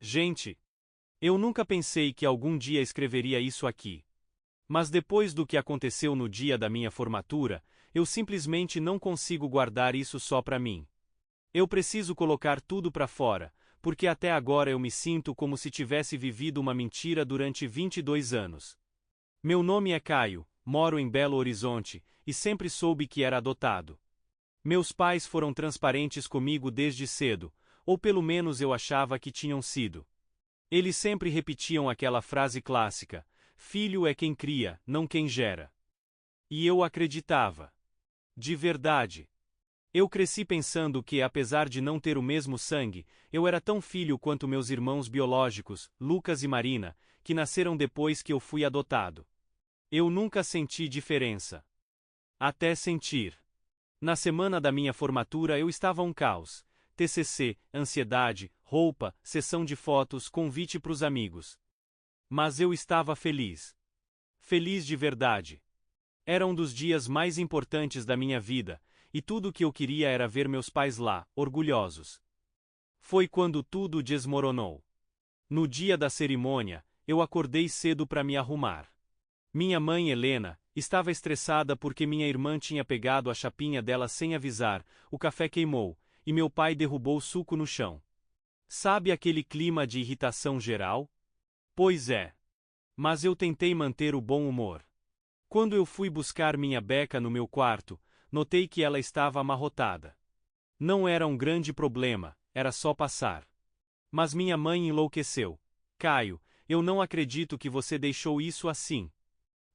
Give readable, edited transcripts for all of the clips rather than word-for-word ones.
Gente, eu nunca pensei que algum dia escreveria isso aqui. Mas depois do que aconteceu no dia da minha formatura, eu simplesmente não consigo guardar isso só pra mim. Eu preciso colocar tudo pra fora, porque até agora eu me sinto como se tivesse vivido uma mentira durante 22 anos. Meu nome é Caio, moro em Belo Horizonte, e sempre soube que era adotado. Meus pais foram transparentes comigo desde cedo, ou pelo menos eu achava que tinham sido. Eles sempre repetiam aquela frase clássica: filho é quem cria, não quem gera. E eu acreditava. De verdade. Eu cresci pensando que, apesar de não ter o mesmo sangue, eu era tão filho quanto meus irmãos biológicos, Lucas e Marina, que nasceram depois que eu fui adotado. Eu nunca senti diferença. Até sentir. Na semana da minha formatura eu estava um caos. TCC, ansiedade, roupa, sessão de fotos, convite pros amigos. Mas eu estava feliz. Feliz de verdade. Era um dos dias mais importantes da minha vida, e tudo o que eu queria era ver meus pais lá, orgulhosos. Foi quando tudo desmoronou. No dia da cerimônia, eu acordei cedo para me arrumar. Minha mãe, Helena, estava estressada porque minha irmã tinha pegado a chapinha dela sem avisar, o café queimou, e meu pai derrubou o suco no chão. Sabe aquele clima de irritação geral? Pois é. Mas eu tentei manter o bom humor. Quando eu fui buscar minha beca no meu quarto, notei que ela estava amarrotada. Não era um grande problema, era só passar. Mas minha mãe enlouqueceu. Caio, eu não acredito que você deixou isso assim.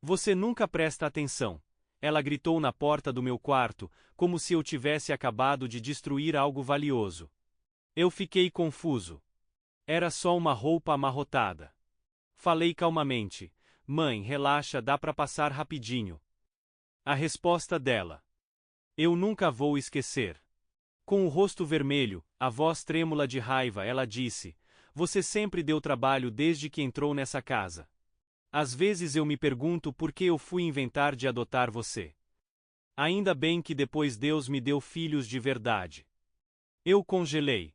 Você nunca presta atenção. Ela gritou na porta do meu quarto, como se eu tivesse acabado de destruir algo valioso. Eu fiquei confuso. Era só uma roupa amarrotada. Falei calmamente: mãe, relaxa, dá pra passar rapidinho. A resposta dela: eu nunca vou esquecer. Com o rosto vermelho, a voz trêmula de raiva, ela disse: você sempre deu trabalho desde que entrou nessa casa. Às vezes eu me pergunto por que eu fui inventar de adotar você. Ainda bem que depois Deus me deu filhos de verdade. Eu congelei.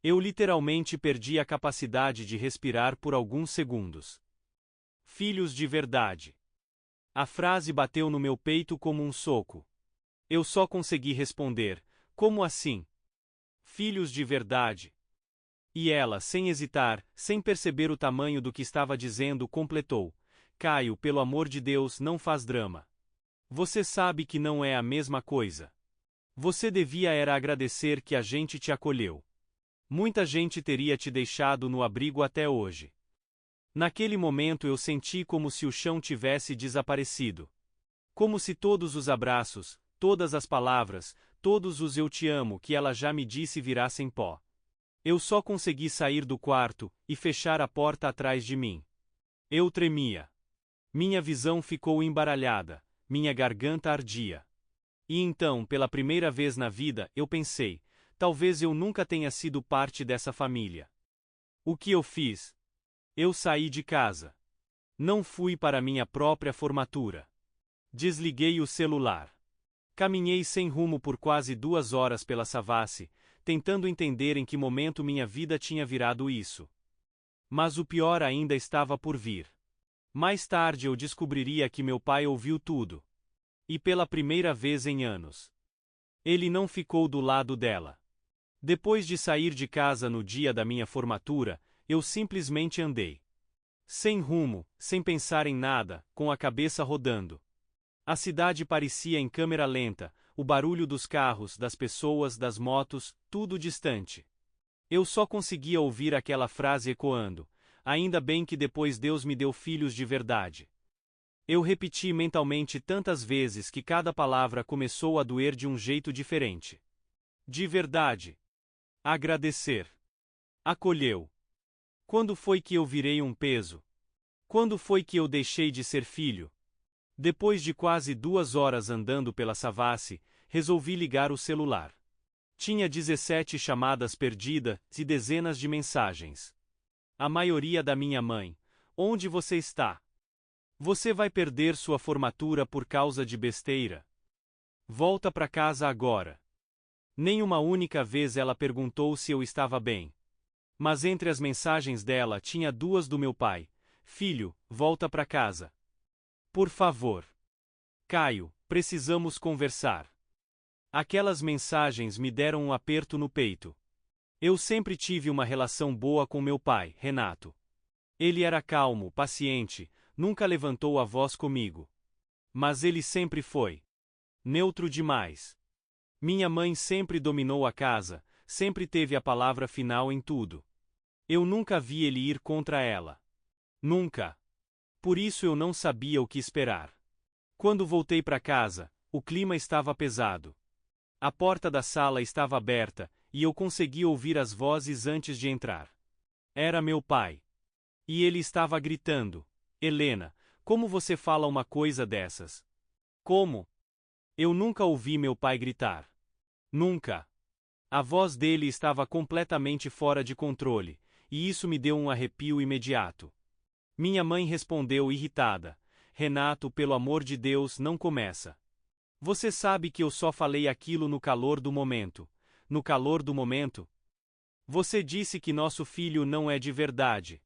Eu literalmente perdi a capacidade de respirar por alguns segundos. Filhos de verdade. A frase bateu no meu peito como um soco. Eu só consegui responder: como assim? Filhos de verdade. E ela, sem hesitar, sem perceber o tamanho do que estava dizendo, completou: Caio, pelo amor de Deus, não faz drama. Você sabe que não é a mesma coisa. Você devia era agradecer que a gente te acolheu. Muita gente teria te deixado no abrigo até hoje. Naquele momento eu senti como se o chão tivesse desaparecido. Como se todos os abraços, todas as palavras, todos os eu te amo que ela já me disse virassem pó. Eu só consegui sair do quarto e fechar a porta atrás de mim. Eu tremia. Minha visão ficou embaralhada, minha garganta ardia. E então, pela primeira vez na vida, eu pensei: talvez eu nunca tenha sido parte dessa família. O que eu fiz? Eu saí de casa. Não fui para minha própria formatura. Desliguei o celular. Caminhei sem rumo por quase 2 horas pela Savassi, tentando entender em que momento minha vida tinha virado isso. Mas o pior ainda estava por vir. Mais tarde eu descobriria que meu pai ouviu tudo. E pela primeira vez em anos. Ele não ficou do lado dela. Depois de sair de casa no dia da minha formatura, eu simplesmente andei. Sem rumo, sem pensar em nada, com a cabeça rodando. A cidade parecia em câmera lenta, o barulho dos carros, das pessoas, das motos, tudo distante. Eu só conseguia ouvir aquela frase ecoando: ainda bem que depois Deus me deu filhos de verdade. Eu repeti mentalmente tantas vezes que cada palavra começou a doer de um jeito diferente. De verdade. Agradecer. Acolheu. Quando foi que eu virei um peso? Quando foi que eu deixei de ser filho? Depois de quase 2 horas andando pela Savassi, resolvi ligar o celular. Tinha 17 chamadas perdidas e dezenas de mensagens. A maioria da minha mãe: onde você está? Você vai perder sua formatura por causa de besteira. Volta para casa agora. Nem uma única vez ela perguntou se eu estava bem. Mas entre as mensagens dela tinha duas do meu pai: Filho, volta para casa. Por favor. Caio, precisamos conversar. Aquelas mensagens me deram um aperto no peito. Eu sempre tive uma relação boa com meu pai, Renato. Ele era calmo, paciente, nunca levantou a voz comigo. Mas ele sempre foi neutro demais. Minha mãe sempre dominou a casa, sempre teve a palavra final em tudo. Eu nunca vi ele ir contra ela. Nunca. Por isso eu não sabia o que esperar. Quando voltei para casa, o clima estava pesado. A porta da sala estava aberta, e eu consegui ouvir as vozes antes de entrar. Era meu pai. E ele estava gritando: Helena, como você fala uma coisa dessas? Como? Eu nunca ouvi meu pai gritar. Nunca. A voz dele estava completamente fora de controle, e isso me deu um arrepio imediato. Minha mãe respondeu irritada: Renato, pelo amor de Deus, não começa. Você sabe que eu só falei aquilo no calor do momento. No calor do momento? Você disse que nosso filho não é de verdade.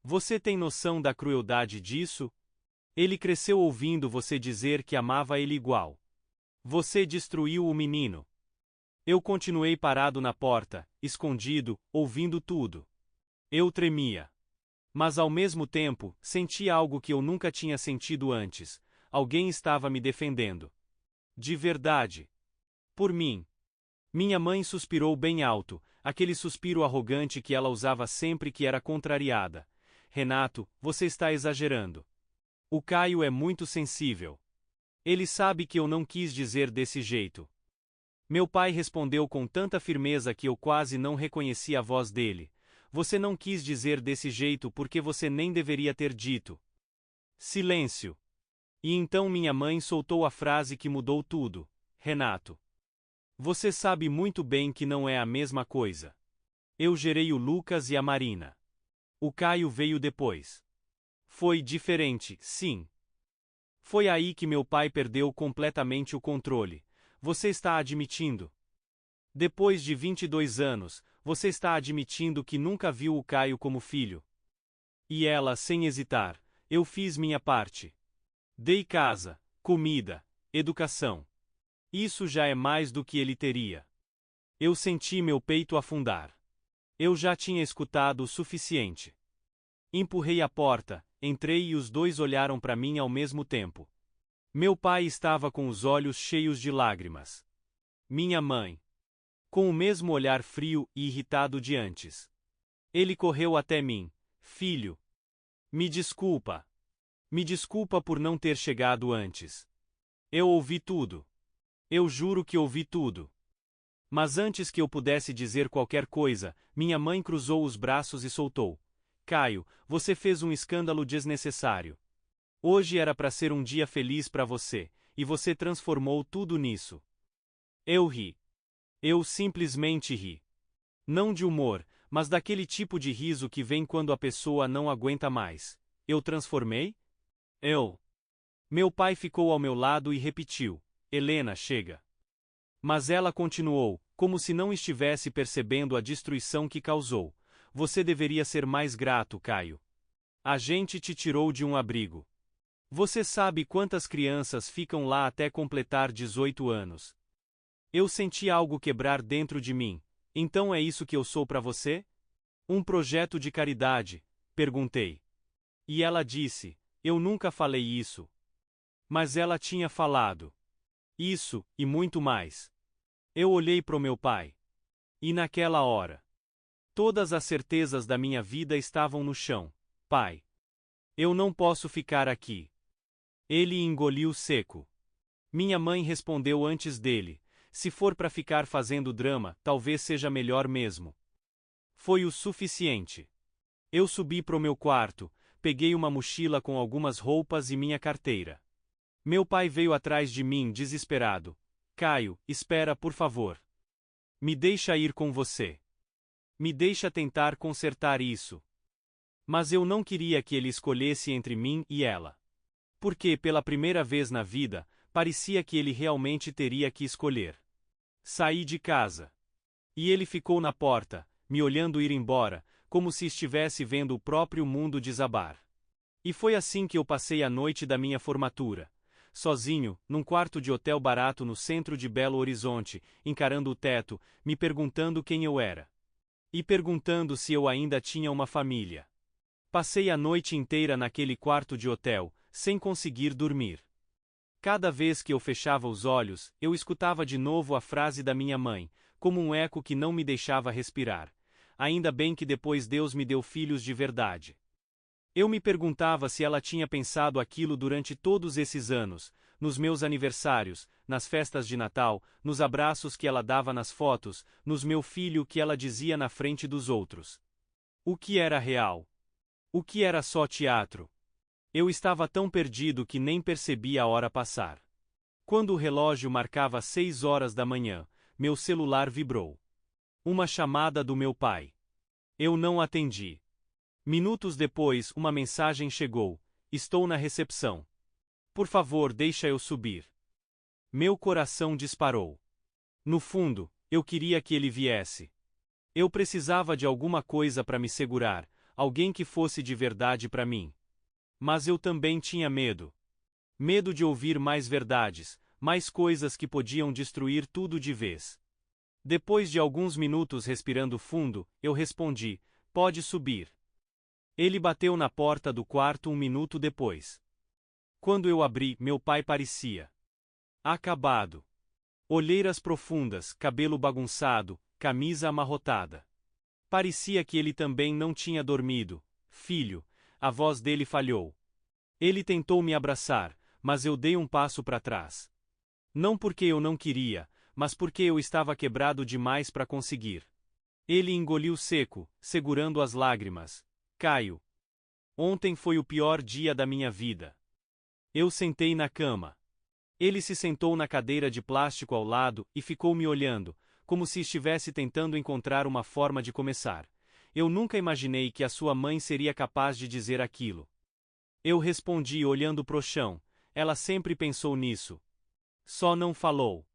Você tem noção da crueldade disso? Ele cresceu ouvindo você dizer que amava ele igual. Você destruiu o menino. Eu continuei parado na porta, escondido, ouvindo tudo. Eu tremia. Mas ao mesmo tempo, sentia algo que eu nunca tinha sentido antes: alguém estava me defendendo. De verdade. Por mim. Minha mãe suspirou bem alto, aquele suspiro arrogante que ela usava sempre que era contrariada. Renato, você está exagerando. O Caio é muito sensível. Ele sabe que eu não quis dizer desse jeito. Meu pai respondeu com tanta firmeza que eu quase não reconheci a voz dele. Você não quis dizer desse jeito porque você nem deveria ter dito. Silêncio. E então minha mãe soltou a frase que mudou tudo: Renato. Você sabe muito bem que não é a mesma coisa. Eu gerei o Lucas e a Marina. O Caio veio depois. Foi diferente, sim. Foi aí que meu pai perdeu completamente o controle. Você está admitindo? Depois de 22 anos, você está admitindo que nunca viu o Caio como filho. E ela, sem hesitar: eu fiz minha parte. Dei casa, comida, educação. Isso já é mais do que ele teria. Eu senti meu peito afundar. Eu já tinha escutado o suficiente. Empurrei a porta, entrei e os dois olharam para mim ao mesmo tempo. Meu pai estava com os olhos cheios de lágrimas. Minha mãe, com o mesmo olhar frio e irritado de antes. Ele correu até mim: Filho. Me desculpa. Me desculpa por não ter chegado antes. Eu ouvi tudo. Eu juro que ouvi tudo. Mas antes que eu pudesse dizer qualquer coisa, minha mãe cruzou os braços e soltou: Caio, você fez um escândalo desnecessário. Hoje era para ser um dia feliz para você, e você transformou tudo nisso. Eu ri. Eu simplesmente ri. Não de humor, mas daquele tipo de riso que vem quando a pessoa não aguenta mais. Eu transformei? Eu. Meu pai ficou ao meu lado e repetiu: Helena, chega. Mas ela continuou, como se não estivesse percebendo a destruição que causou: Você deveria ser mais grato, Caio. A gente te tirou de um abrigo. Você sabe quantas crianças ficam lá até completar 18 anos? Eu senti algo quebrar dentro de mim. Então é isso que eu sou para você? Um projeto de caridade? Perguntei. E ela disse: Eu nunca falei isso. Mas ela tinha falado. Isso, e muito mais. Eu olhei pro meu pai. E naquela hora, todas as certezas da minha vida estavam no chão. Pai. Eu não posso ficar aqui. Ele engoliu seco. Minha mãe respondeu antes dele: Se for para ficar fazendo drama, talvez seja melhor mesmo. Foi o suficiente. Eu subi pro meu quarto, peguei uma mochila com algumas roupas e minha carteira. Meu pai veio atrás de mim desesperado: Caio, espera, por favor. Me deixa ir com você. Me deixa tentar consertar isso. Mas eu não queria que ele escolhesse entre mim e ela. Porque, pela primeira vez na vida, parecia que ele realmente teria que escolher. Saí de casa. E ele ficou na porta, me olhando ir embora, como se estivesse vendo o próprio mundo desabar. E foi assim que eu passei a noite da minha formatura. Sozinho, num quarto de hotel barato no centro de Belo Horizonte, encarando o teto, me perguntando quem eu era. E perguntando se eu ainda tinha uma família. Passei a noite inteira naquele quarto de hotel, sem conseguir dormir. Cada vez que eu fechava os olhos, eu escutava de novo a frase da minha mãe, como um eco que não me deixava respirar. Ainda bem que depois Deus me deu filhos de verdade. Eu me perguntava se ela tinha pensado aquilo durante todos esses anos, nos meus aniversários, nas festas de Natal, nos abraços que ela dava nas fotos, nos meu filho que ela dizia na frente dos outros. O que era real? O que era só teatro? Eu estava tão perdido que nem percebi a hora passar. Quando o relógio marcava 6 horas da manhã, meu celular vibrou. Uma chamada do meu pai. Eu não atendi. Minutos depois, uma mensagem chegou: estou na recepção. Por favor, deixa eu subir. Meu coração disparou. No fundo, eu queria que ele viesse. Eu precisava de alguma coisa para me segurar, alguém que fosse de verdade para mim. Mas eu também tinha medo. Medo de ouvir mais verdades, mais coisas que podiam destruir tudo de vez. Depois de alguns minutos respirando fundo, eu respondi: pode subir. Ele bateu na porta do quarto 1 minuto depois. Quando eu abri, meu pai parecia acabado. Olheiras profundas, cabelo bagunçado, camisa amarrotada. Parecia que ele também não tinha dormido. Filho, a voz dele falhou. Ele tentou me abraçar, mas eu dei um passo para trás. Não porque eu não queria, mas porque eu estava quebrado demais para conseguir. Ele engoliu seco, segurando as lágrimas. Caio. Ontem foi o pior dia da minha vida. Eu sentei na cama. Ele se sentou na cadeira de plástico ao lado e ficou me olhando, como se estivesse tentando encontrar uma forma de começar. Eu nunca imaginei que a sua mãe seria capaz de dizer aquilo. Eu respondi olhando pro chão: ela sempre pensou nisso. Só não falou.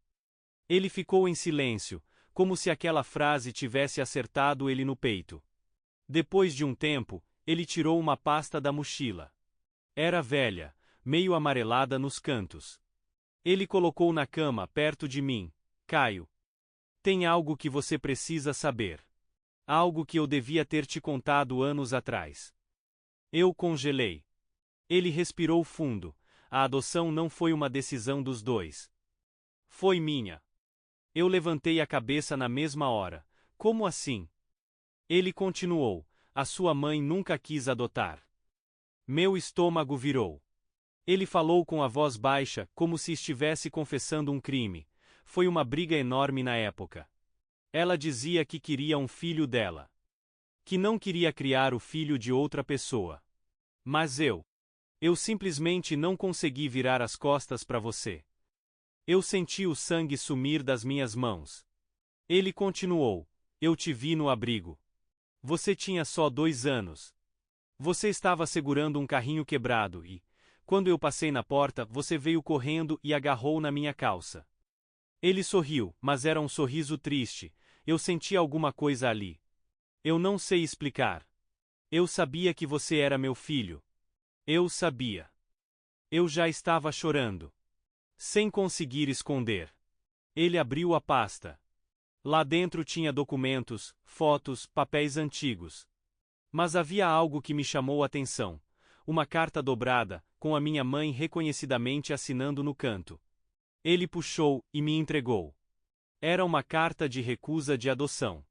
Ele ficou em silêncio, como se aquela frase tivesse acertado ele no peito. Depois de um tempo, ele tirou uma pasta da mochila. Era velha, meio amarelada nos cantos. Ele colocou na cama perto de mim. Caio. Tem algo que você precisa saber. Algo que eu devia ter te contado anos atrás. Eu congelei. Ele respirou fundo. A adoção não foi uma decisão dos dois. Foi minha. Eu levantei a cabeça na mesma hora. Como assim? Ele continuou: a sua mãe nunca quis adotar. Meu estômago virou. Ele falou com a voz baixa, como se estivesse confessando um crime. Foi uma briga enorme na época. Ela dizia que queria um filho dela. Que não queria criar o filho de outra pessoa. Mas eu simplesmente não consegui virar as costas para você. Eu senti o sangue sumir das minhas mãos. Ele continuou: eu te vi no abrigo. Você tinha só 2 anos. Você estava segurando um carrinho quebrado e, quando eu passei na porta, você veio correndo e agarrou na minha calça. Ele sorriu, mas era um sorriso triste. Eu senti alguma coisa ali. Eu não sei explicar. Eu sabia que você era meu filho. Eu sabia. Eu já estava chorando. Sem conseguir esconder. Ele abriu a pasta. Lá dentro tinha documentos, fotos, papéis antigos. Mas havia algo que me chamou a atenção. Uma carta dobrada, com a minha mãe reconhecidamente assinando no canto. Ele puxou e me entregou. Era uma carta de recusa de adoção.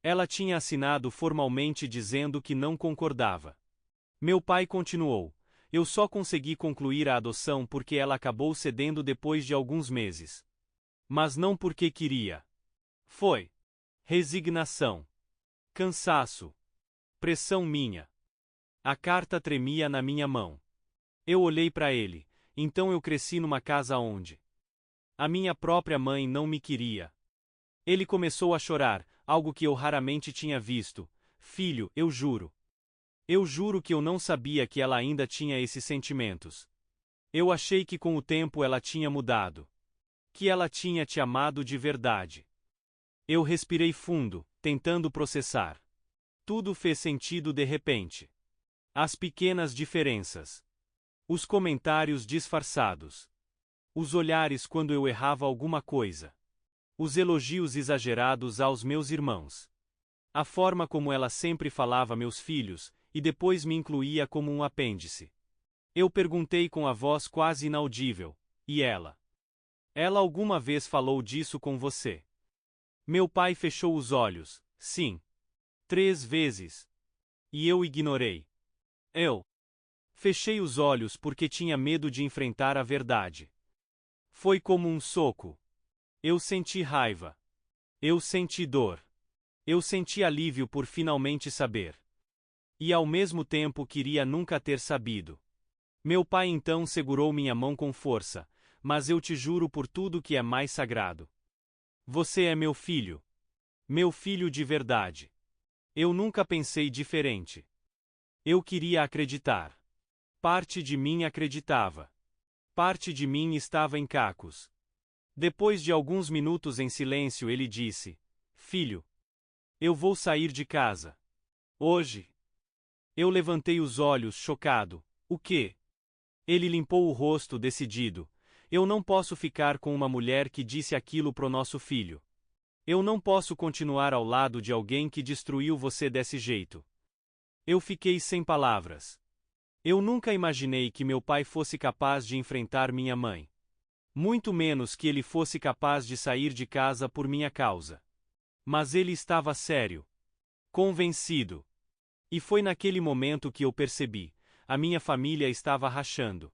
Ela tinha assinado formalmente dizendo que não concordava. Meu pai continuou: eu só consegui concluir a adoção porque ela acabou cedendo depois de alguns meses. Mas não porque queria. Foi resignação. Cansaço. Pressão minha. A carta tremia na minha mão. Eu olhei para ele. Então eu cresci numa casa onde a minha própria mãe não me queria. Ele começou a chorar, algo que eu raramente tinha visto. Filho, eu juro. Eu juro que eu não sabia que ela ainda tinha esses sentimentos. Eu achei que com o tempo ela tinha mudado. Que ela tinha te amado de verdade. Eu respirei fundo, tentando processar. Tudo fez sentido de repente. As pequenas diferenças. Os comentários disfarçados. Os olhares quando eu errava alguma coisa. Os elogios exagerados aos meus irmãos. A forma como ela sempre falava meus filhos, e depois me incluía como um apêndice. Eu perguntei com a voz quase inaudível, e ela? Ela alguma vez falou disso com você? Meu pai fechou os olhos, sim. 3 vezes. E eu ignorei. Eu fechei os olhos porque tinha medo de enfrentar a verdade. Foi como um soco. Eu senti raiva. Eu senti dor. Eu senti alívio por finalmente saber. E ao mesmo tempo queria nunca ter sabido. Meu pai então segurou minha mão com força, mas eu te juro por tudo que é mais sagrado. Você é meu filho. Meu filho de verdade. Eu nunca pensei diferente. Eu queria acreditar. Parte de mim acreditava. Parte de mim estava em cacos. Depois de alguns minutos em silêncio, ele disse: Filho, eu vou sair de casa. Hoje. Eu levantei os olhos, chocado. O quê? Ele limpou o rosto, decidido. Eu não posso ficar com uma mulher que disse aquilo pro nosso filho. Eu não posso continuar ao lado de alguém que destruiu você desse jeito. Eu fiquei sem palavras. Eu nunca imaginei que meu pai fosse capaz de enfrentar minha mãe. Muito menos que ele fosse capaz de sair de casa por minha causa. Mas ele estava sério. Convencido. E foi naquele momento que eu percebi: a minha família estava rachando.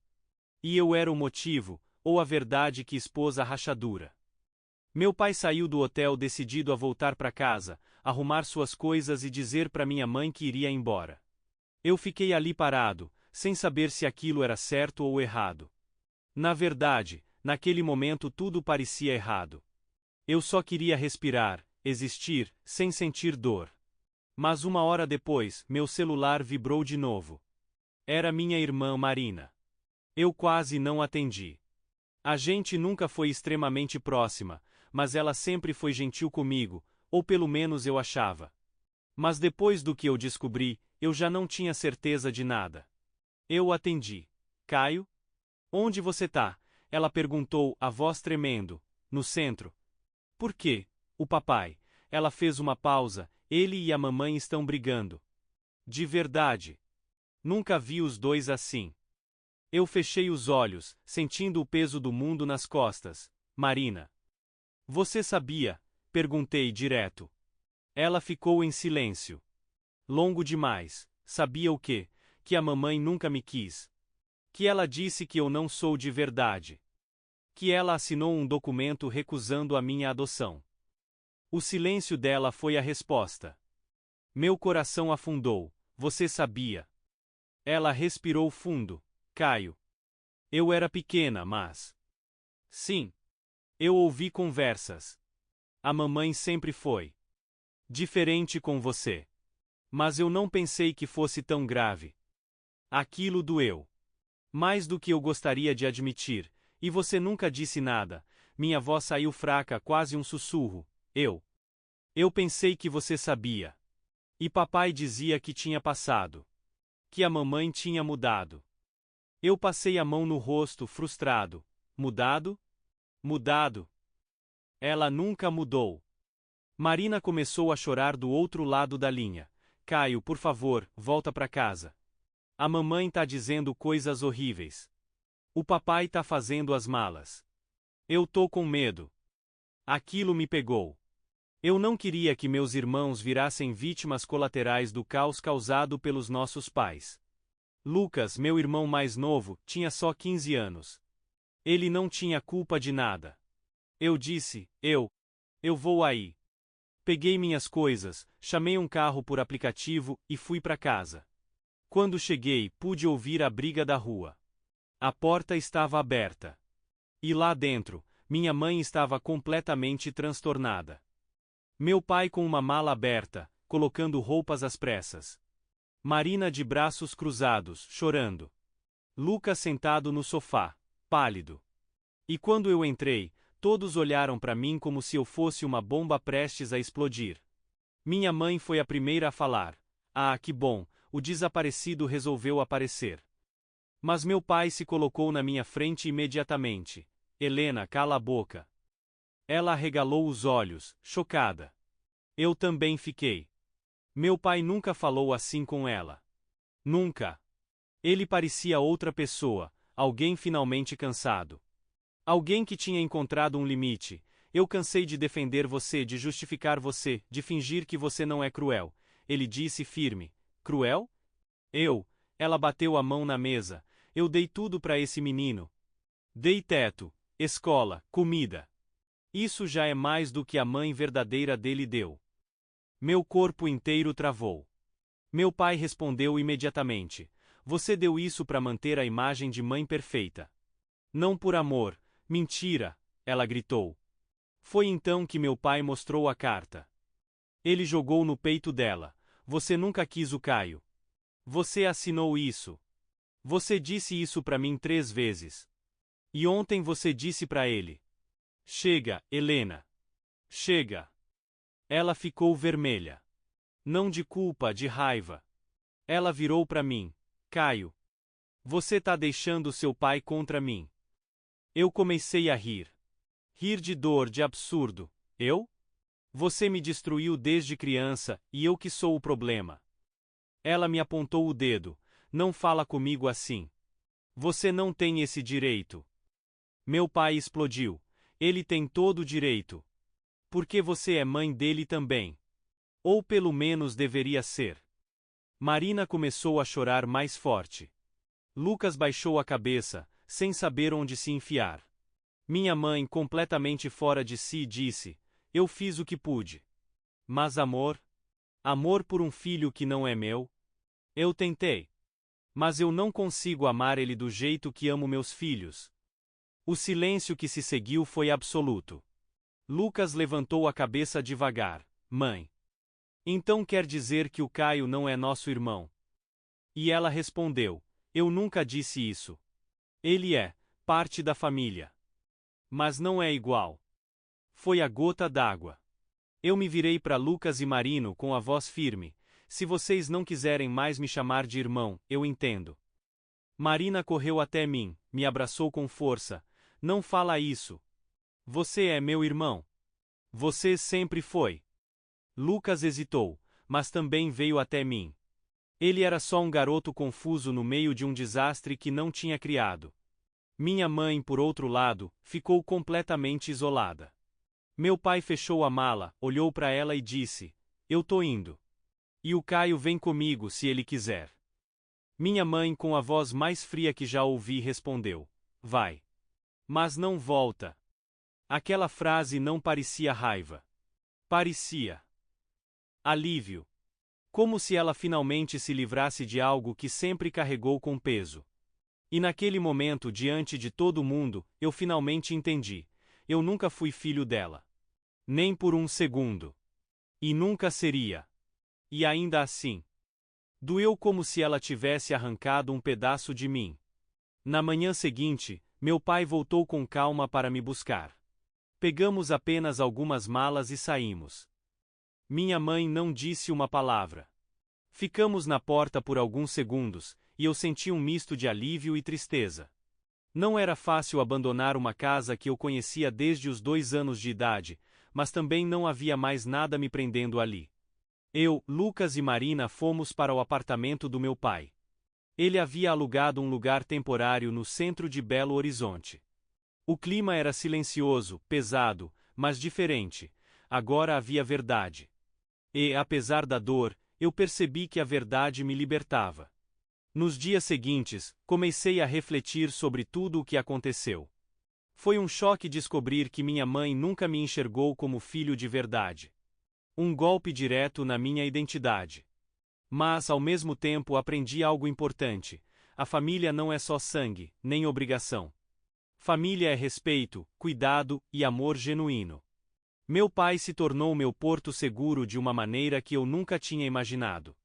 E eu era o motivo, ou a verdade que expôs a rachadura. Meu pai saiu do hotel decidido a voltar para casa, arrumar suas coisas e dizer para minha mãe que iria embora. Eu fiquei ali parado, sem saber se aquilo era certo ou errado. Na verdade, naquele momento tudo parecia errado. Eu só queria respirar, existir, sem sentir dor. Mas 1 hora depois, meu celular vibrou de novo. Era minha irmã Marina. Eu quase não atendi. A gente nunca foi extremamente próxima, mas ela sempre foi gentil comigo, ou pelo menos eu achava. Mas depois do que eu descobri, eu já não tinha certeza de nada. Eu atendi. Caio? Onde você tá? Ela perguntou, a voz tremendo. No centro. Por quê? O papai. Ela fez uma pausa, ele e a mamãe estão brigando. De verdade. Nunca vi os dois assim. Eu fechei os olhos, sentindo o peso do mundo nas costas. Marina. Você sabia? Perguntei direto. Ela ficou em silêncio. Longo demais. Sabia o quê? Que a mamãe nunca me quis. Que ela disse que eu não sou de verdade. Que ela assinou um documento recusando a minha adoção. O silêncio dela foi a resposta. Meu coração afundou. Você sabia? Ela respirou fundo. Caio. Eu era pequena, mas... Sim. Eu ouvi conversas. A mamãe sempre foi diferente com você. Mas eu não pensei que fosse tão grave. Aquilo doeu. Mais do que eu gostaria de admitir, e você nunca disse nada. Minha voz saiu fraca, quase um sussurro. Eu pensei que você sabia. E papai dizia que tinha passado. Que a mamãe tinha mudado. Eu passei a mão no rosto, frustrado. Mudado? Mudado. Ela nunca mudou. Marina começou a chorar do outro lado da linha. Caio, por favor, volta pra casa. A mamãe tá dizendo coisas horríveis. O papai tá fazendo as malas. Eu tô com medo. Aquilo me pegou. Eu não queria que meus irmãos virassem vítimas colaterais do caos causado pelos nossos pais. Lucas, meu irmão mais novo, tinha só 15 anos. Ele não tinha culpa de nada. Eu disse, eu vou aí. Peguei minhas coisas, chamei um carro por aplicativo e fui para casa. Quando cheguei, pude ouvir a briga da rua. A porta estava aberta. E lá dentro, minha mãe estava completamente transtornada. Meu pai com uma mala aberta, colocando roupas às pressas. Marina de braços cruzados, chorando. Lucas sentado no sofá, pálido. E quando eu entrei, todos olharam para mim como se eu fosse uma bomba prestes a explodir. Minha mãe foi a primeira a falar. Ah, que bom, o desaparecido resolveu aparecer. Mas meu pai se colocou na minha frente imediatamente. Helena, cala a boca. Ela arregalou os olhos, chocada. Eu também fiquei. Meu pai nunca falou assim com ela. Nunca. Ele parecia outra pessoa, alguém finalmente cansado. Alguém que tinha encontrado um limite. Eu cansei de defender você, de justificar você, de fingir que você não é cruel. Ele disse firme. Cruel? Eu. Ela bateu a mão na mesa. Eu dei tudo para esse menino. Dei teto, escola, comida. Isso já é mais do que a mãe verdadeira dele deu. Meu corpo inteiro travou. Meu pai respondeu imediatamente. Você deu isso para manter a imagem de mãe perfeita. Não por amor. Mentira, ela gritou. Foi então que meu pai mostrou a carta. Ele jogou no peito dela. Você nunca quis o Caio. Você assinou isso. Você disse isso para mim 3 vezes. E ontem você disse para ele. Chega, Helena. Chega. Ela ficou vermelha. Não de culpa, de raiva. Ela virou para mim. Caio. Você tá deixando seu pai contra mim. Eu comecei a rir. Rir de dor, de absurdo. Eu? Você me destruiu desde criança, e eu que sou o problema. Ela me apontou o dedo. Não fala comigo assim. Você não tem esse direito. Meu pai explodiu. Ele tem todo o direito. Porque você é mãe dele também. Ou pelo menos deveria ser. Marina começou a chorar mais forte. Lucas baixou a cabeça, sem saber onde se enfiar. Minha mãe, completamente fora de si, disse: Eu fiz o que pude. Mas amor? Amor por um filho que não é meu? Eu tentei. Mas eu não consigo amar ele do jeito que amo meus filhos. O silêncio que se seguiu foi absoluto. Lucas levantou a cabeça devagar. Mãe. Então quer dizer que o Caio não é nosso irmão? E ela respondeu: Eu nunca disse isso. Ele é parte da família. Mas não é igual. Foi a gota d'água. Eu me virei para Lucas e Marino com a voz firme. Se vocês não quiserem mais me chamar de irmão, eu entendo. Marina correu até mim, me abraçou com força. Não fala isso. Você é meu irmão. Você sempre foi. Lucas hesitou, mas também veio até mim. Ele era só um garoto confuso no meio de um desastre que não tinha criado. Minha mãe, por outro lado, ficou completamente isolada. Meu pai fechou a mala, olhou para ela e disse: Eu tô indo. E o Caio vem comigo se ele quiser. Minha mãe, com a voz mais fria que já ouvi, respondeu: Vai. Mas não volta. Aquela frase não parecia raiva. Parecia alívio. Como se ela finalmente se livrasse de algo que sempre carregou com peso. E naquele momento, diante de todo mundo, eu finalmente entendi. Eu nunca fui filho dela. Nem por um segundo. E nunca seria. E ainda assim, doeu como se ela tivesse arrancado um pedaço de mim. Na manhã seguinte, meu pai voltou com calma para me buscar. Pegamos apenas algumas malas e saímos. Minha mãe não disse uma palavra. Ficamos na porta por alguns segundos, e eu senti um misto de alívio e tristeza. Não era fácil abandonar uma casa que eu conhecia desde os 2 anos de idade, mas também não havia mais nada me prendendo ali. Eu, Lucas e Marina fomos para o apartamento do meu pai. Ele havia alugado um lugar temporário no centro de Belo Horizonte. O clima era silencioso, pesado, mas diferente. Agora havia verdade. E, apesar da dor, eu percebi que a verdade me libertava. Nos dias seguintes, comecei a refletir sobre tudo o que aconteceu. Foi um choque descobrir que minha mãe nunca me enxergou como filho de verdade. Um golpe direto na minha identidade. Mas, ao mesmo tempo, aprendi algo importante: a família não é só sangue, nem obrigação. Família é respeito, cuidado e amor genuíno. Meu pai se tornou meu porto seguro de uma maneira que eu nunca tinha imaginado.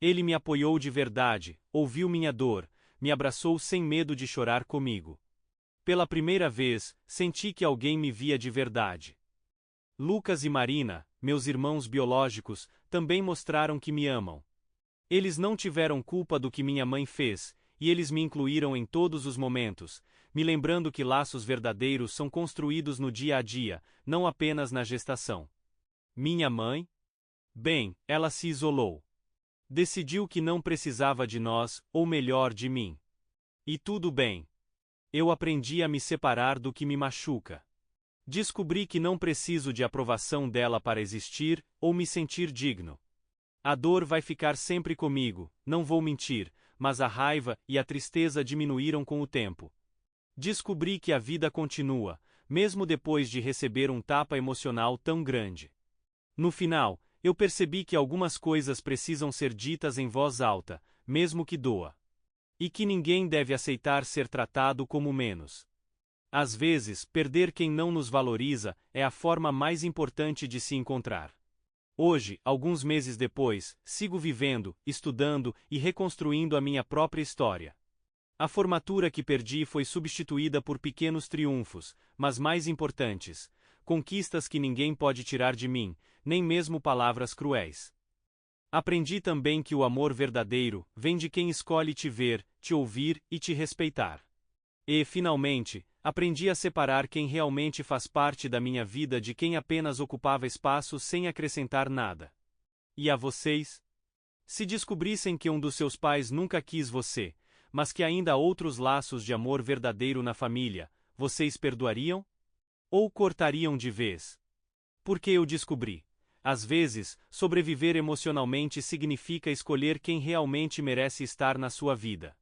Ele me apoiou de verdade, ouviu minha dor, me abraçou sem medo de chorar comigo. Pela primeira vez, senti que alguém me via de verdade. Lucas e Marina, meus irmãos biológicos, também mostraram que me amam. Eles não tiveram culpa do que minha mãe fez, e eles me incluíram em todos os momentos, me lembrando que laços verdadeiros são construídos no dia a dia, não apenas na gestação. Minha mãe? Bem, ela se isolou. Decidiu que não precisava de nós, ou melhor, de mim. E tudo bem. Eu aprendi a me separar do que me machuca. Descobri que não preciso de aprovação dela para existir, ou me sentir digno. A dor vai ficar sempre comigo, não vou mentir, mas a raiva e a tristeza diminuíram com o tempo. Descobri que a vida continua, mesmo depois de receber um tapa emocional tão grande. No final, eu percebi que algumas coisas precisam ser ditas em voz alta, mesmo que doa. E que ninguém deve aceitar ser tratado como menos. Às vezes, perder quem não nos valoriza é a forma mais importante de se encontrar. Hoje, alguns meses depois, sigo vivendo, estudando e reconstruindo a minha própria história. A formatura que perdi foi substituída por pequenos triunfos, mas mais importantes, conquistas que ninguém pode tirar de mim, nem mesmo palavras cruéis. Aprendi também que o amor verdadeiro vem de quem escolhe te ver, te ouvir e te respeitar. E, finalmente, aprendi a separar quem realmente faz parte da minha vida de quem apenas ocupava espaço sem acrescentar nada. E a vocês? Se descobrissem que um dos seus pais nunca quis você, mas que ainda há outros laços de amor verdadeiro na família, vocês perdoariam? Ou cortariam de vez? Porque eu descobri. Às vezes, sobreviver emocionalmente significa escolher quem realmente merece estar na sua vida.